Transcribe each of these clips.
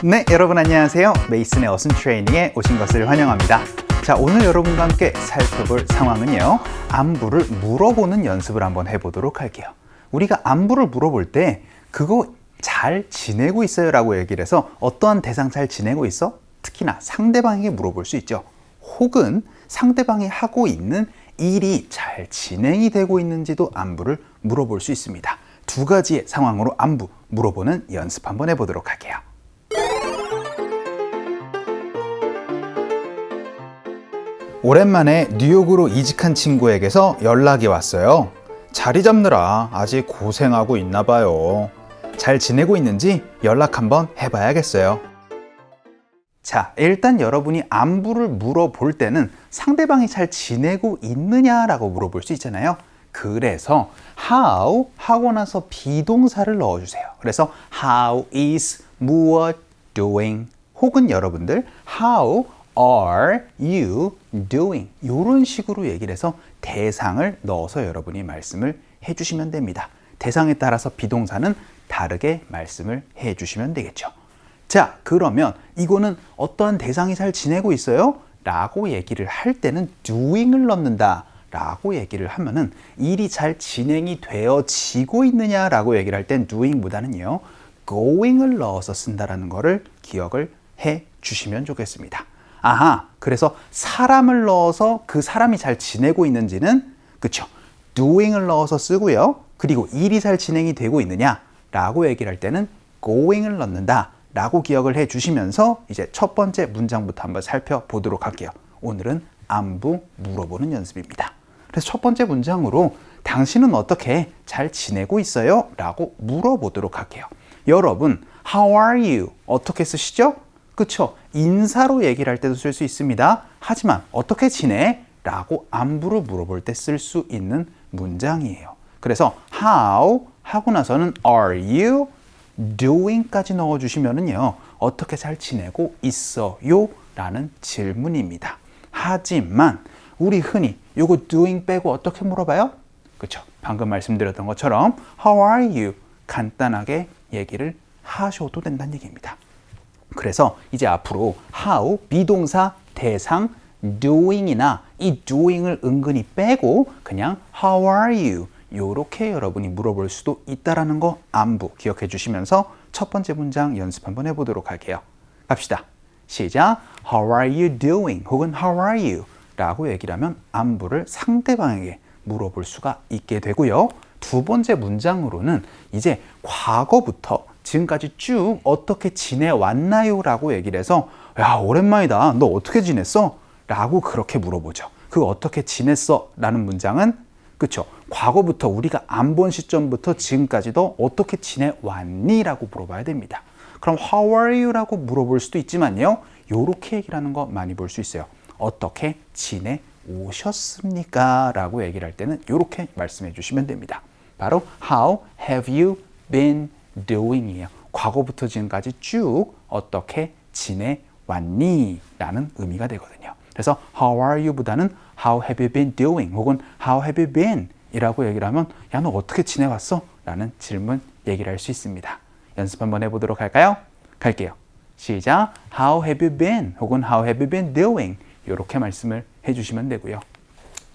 네, 여러분 안녕하세요. 메이슨의 어순 트레이닝에 오신 것을 환영합니다. 자, 오늘 여러분과 함께 살펴볼 상황은요, 안부를 물어보는 연습을 한번 해보도록 할게요. 우리가 안부를 물어볼 때 그거 잘 지내고 있어요? 라고 얘기를 해서 어떠한 대상 잘 지내고 있어? 특히나 상대방에게 물어볼 수 있죠. 혹은 상대방이 하고 있는 일이 잘 진행이 되고 있는지도 안부를 물어볼 수 있습니다. 두 가지의 상황으로 안부 물어보는 연습 한번 해보도록 할게요. 오랜만에 뉴욕으로 이직한 친구에게서 연락이 왔어요. 자리 잡느라 아직 고생하고 있나 봐요. 잘 지내고 있는지 연락 한번 해봐야겠어요. 자, 일단 여러분이 안부를 물어볼 때는 상대방이 잘 지내고 있느냐라고 물어볼 수 있잖아요. 그래서 how 하고 나서 비동사를 넣어주세요. 그래서 how is 무엇 doing, 혹은 여러분들 how are you doing, 이런 식으로 얘기를 해서 대상을 넣어서 여러분이 말씀을 해주시면 됩니다. 대상에 따라서 비동사는 다르게 말씀을 해주시면 되겠죠. 자, 그러면 이거는 어떠한 대상이 잘 지내고 있어요? 라고 얘기를 할 때는 doing을 넣는다 라고 얘기를 하면은 일이 잘 진행이 되어지고 있느냐라고 얘기를 할 땐 doing보다는요, going을 넣어서 쓴다라는 거를 기억을 해 주시면 좋겠습니다. 아하, 그래서 사람을 넣어서 그 사람이 잘 지내고 있는지는, 그쵸, doing을 넣어서 쓰고요. 그리고 일이 잘 진행이 되고 있느냐라고 얘기를 할 때는 going을 넣는다 라고 기억을 해 주시면서 이제 첫 번째 문장부터 한번 살펴보도록 할게요. 오늘은 안부 물어보는 연습입니다. 그래서 첫 번째 문장으로 당신은 어떻게 잘 지내고 있어요? 라고 물어보도록 할게요. 여러분, how are you? 어떻게 쓰시죠? 그쵸? 인사로 얘기를 할 때도 쓸 수 있습니다. 하지만 어떻게 지내? 라고 안부를 물어볼 때 쓸 수 있는 문장이에요. 그래서 how 하고 나서는 are you doing까지 넣어주시면은요, 어떻게 잘 지내고 있어요? 라는 질문입니다. 하지만 우리 흔히 요거 doing 빼고 어떻게 물어봐요? 그쵸? 방금 말씀드렸던 것처럼 how are you? 간단하게 얘기를 하셔도 된다는 얘기입니다. 그래서 이제 앞으로 how, 비동사, 대상, doing이나 이 doing을 은근히 빼고 그냥 how are you? 요렇게 여러분이 물어볼 수도 있다라는 거 안부 기억해 주시면서 첫 번째 문장 연습 한번 해보도록 할게요. 갑시다. 시작. How are you doing? 혹은 How are you? 라고 얘기를 하면 안부를 상대방에게 물어볼 수가 있게 되고요. 두 번째 문장으로는 이제 과거부터 지금까지 쭉 어떻게 지내왔나요? 라고 얘기를 해서 야, 오랜만이다. 너 어떻게 지냈어? 라고 그렇게 물어보죠. 그 어떻게 지냈어? 라는 문장은, 그쵸, 과거부터 우리가 안 본 시점부터 지금까지도 어떻게 지내왔니? 라고 물어봐야 됩니다. 그럼 How are you? 라고 물어볼 수도 있지만요, 요렇게 얘기를 하는 거 많이 볼 수 있어요. 어떻게 지내오셨습니까? 라고 얘기를 할 때는 요렇게 말씀해 주시면 됩니다. 바로 How have you been doing 이에요. 과거부터 지금까지 쭉 어떻게 지내왔니? 라는 의미가 되거든요. 그래서 How are you? 보다는 How have you been doing? 혹은 How have you been? 이라고 얘기를 하면 야, 너 어떻게 지내왔어? 라는 질문 얘기를 할 수 있습니다. 연습 한번 해보도록 할까요? 갈게요. 시작. How have you been? 혹은 How have you been doing? 이렇게 말씀을 해주시면 되고요.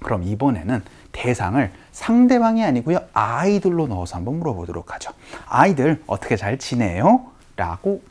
그럼 이번에는 대상을 상대방이 아니고요, 아이들로 넣어서 한번 물어보도록 하죠. 아이들 어떻게 잘 지내요? 라고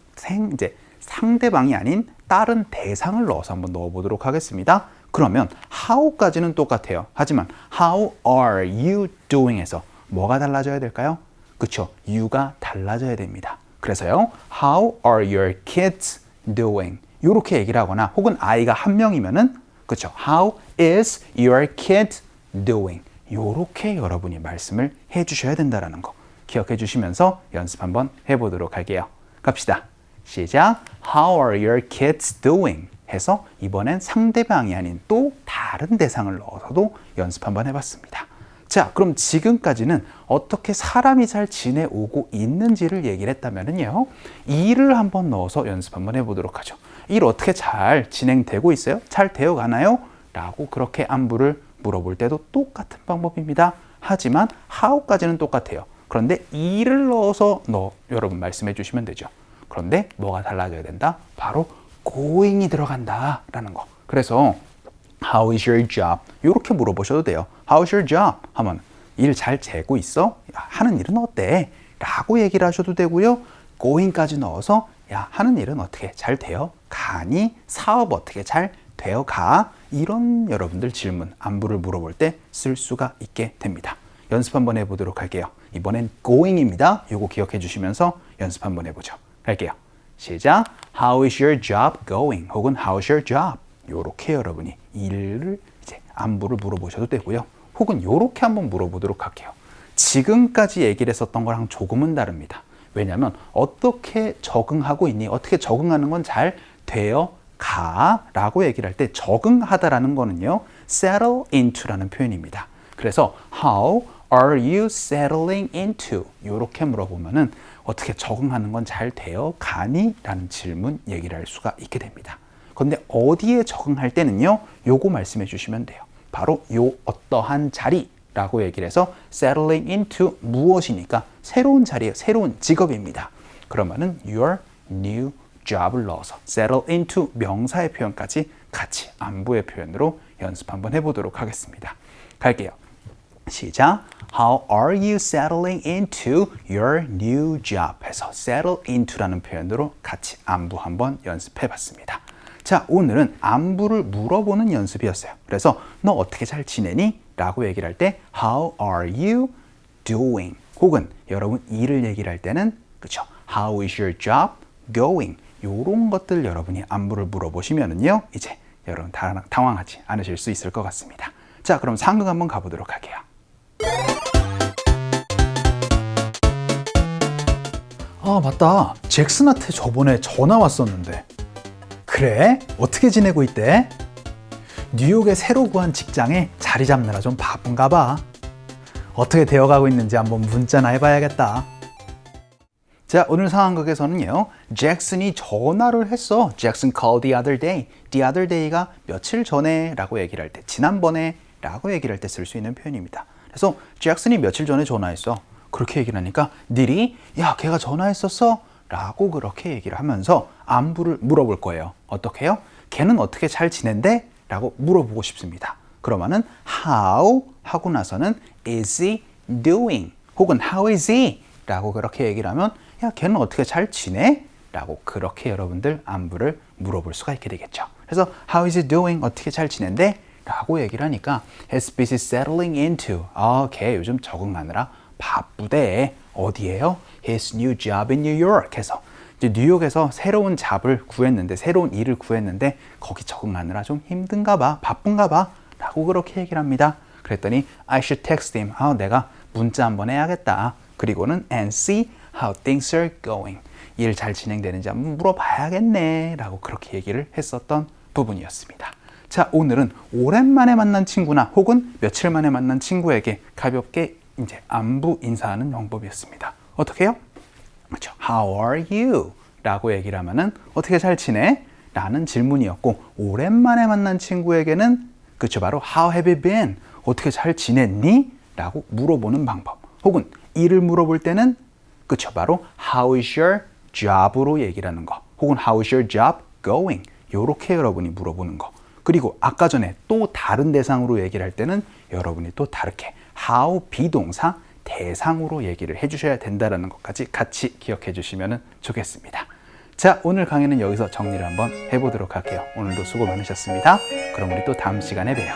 이제 상대방이 아닌 다른 대상을 넣어서 한번 넣어보도록 하겠습니다. 그러면 how까지는 똑같아요. 하지만 how are you doing 에서 뭐가 달라져야 될까요? 그쵸, you가 달라져야 됩니다. 그래서요, how are your kids doing? 이렇게 얘기를 하거나, 혹은 아이가 한 명이면은, 그쵸, how is your kid doing? 이렇게 여러분이 말씀을 해주셔야 된다는 거 기억해 주시면서 연습 한번 해보도록 할게요. 갑시다. 시작. How are your kids doing? 해서 이번엔 상대방이 아닌 또 다른 대상을 넣어서도 연습 한번 해봤습니다. 자, 그럼 지금까지는 어떻게 사람이 잘 지내오고 있는지를 얘기를 했다면요, 일을 한번 넣어서 연습 한번 해보도록 하죠. 일 어떻게 잘 진행되고 있어요? 잘 되어가나요? 라고 그렇게 안부를 물어볼 때도 똑같은 방법입니다. 하지만 how까지는 똑같아요. 그런데 일을 넣어서 여러분 말씀해 주시면 되죠. 그런데 뭐가 달라져야 된다? 바로 going이 들어간다 라는 거. 그래서 How is your job? 이렇게 물어보셔도 돼요. How's your job? 하면 일 잘 재고 있어? 야, 하는 일은 어때? 라고 얘기를 하셔도 되고요. going까지 넣어서 야, 하는 일은 어떻게 잘 되어 가니? 사업 어떻게 잘 되어 가? 이런 여러분들 질문, 안부를 물어볼 때 쓸 수가 있게 됩니다. 연습 한번 해보도록 할게요. 이번엔 going입니다. 이거 기억해 주시면서 연습 한번 해보죠. 갈게요. 시작. How is your job going? 혹은 How's your job? 요렇게 여러분이 일을 이제 안부를 물어보셔도 되고요. 혹은 요렇게 한번 물어보도록 할게요. 지금까지 얘기를 했었던 거랑 조금은 다릅니다. 왜냐하면 어떻게 적응하고 있니? 어떻게 적응하는 건 잘 되어 가? 라고 얘기를 할 때 적응하다라는 거는요. settle into라는 표현입니다. 그래서 How are you settling into? 이렇게 물어보면은 어떻게 적응하는 건 잘 되어 가니? 라는 질문 얘기를 할 수가 있게 됩니다. 그런데 어디에 적응할 때는요. 요거 말씀해 주시면 돼요. 바로 요 어떠한 자리라고 얘기를 해서 settling into 무엇이니까 새로운 자리에 새로운 직업입니다. 그러면은 your new job을 넣어서 settle into 명사의 표현까지 같이 안부의 표현으로 연습 한번 해보도록 하겠습니다. 갈게요. 시작. How are you settling into your new job? 해서 settle into라는 표현으로 같이 안부 한번 연습해 봤습니다. 자, 오늘은 안부를 물어보는 연습이었어요. 그래서 너 어떻게 잘 지내니? 라고 얘기를 할 때 How are you doing? 혹은 여러분 일을 얘기를 할 때는 그렇죠. How is your job going? 이런 것들 여러분이 안부를 물어보시면은요. 이제 여러분 당황하지 않으실 수 있을 것 같습니다. 자, 그럼 상극 한번 가보도록 할게요. 아, 맞다. 잭슨한테 저번에 전화 왔었는데. 그래? 어떻게 지내고 있대? 뉴욕에 새로 구한 직장에 자리 잡느라 좀 바쁜가 봐. 어떻게 되어가고 있는지 한번 문자나 해봐야겠다. 자, 오늘 상황극에서는요. 잭슨이 전화를 했어. Jackson called the other day. The other day가 며칠 전에 라고 얘기를 할 때, 지난번에 라고 얘기를 할 때 쓸 수 있는 표현입니다. 그래서 잭슨이 며칠 전에 전화했어. 그렇게 얘기를 하니까 닐이 야, 걔가 전화했었어? 라고 그렇게 얘기를 하면서 안부를 물어볼 거예요. 어떻게 해요? 걔는 어떻게 잘 지낸대? 라고 물어보고 싶습니다. 그러면은 how 하고 나서는 is he doing? 혹은 how is he? 라고 그렇게 얘기를 하면 야, 걔는 어떻게 잘 지내? 라고 그렇게 여러분들 안부를 물어볼 수가 있게 되겠죠. 그래서 how is he doing? 어떻게 잘 지낸대? 라고 얘기를 하니까 he's busy settling into. 걔 요즘 적응하느라 바쁘대. 어디에요? His new job in New York 해서 이제 뉴욕에서 새로운 잡을 구했는데 새로운 일을 구했는데 거기 적응하느라 좀 힘든가 봐. 바쁜가 봐. 라고 그렇게 얘기를 합니다. 그랬더니 I should text him. 내가 문자 한번 해야겠다. 그리고는 and see how things are going. 일 잘 진행되는지 한번 물어봐야겠네. 라고 그렇게 얘기를 했었던 부분이었습니다. 자, 오늘은 오랜만에 만난 친구나 혹은 며칠 만에 만난 친구에게 가볍게 이제 안부 인사하는 방법이었습니다. 어떻게 해요? 그렇죠. How are you? 라고 얘기를 하면은 어떻게 잘 지내? 라는 질문이었고 오랜만에 만난 친구에게는 그렇죠. 바로 How have you been? 어떻게 잘 지냈니? 라고 물어보는 방법. 혹은 일을 물어볼 때는 그렇죠. 바로 How is your job으로 얘기를 하는 거. 혹은 How is your job going? 이렇게 여러분이 물어보는 거. 그리고 아까 전에 또 다른 대상으로 얘기를 할 때는 여러분이 또 다르게 how 비동사 대상으로 얘기를 해주셔야 된다는 것까지 같이 기억해 주시면 좋겠습니다. 자, 오늘 강의는 여기서 정리를 한번 해보도록 할게요. 오늘도 수고 많으셨습니다. 그럼 우리 또 다음 시간에 봬요.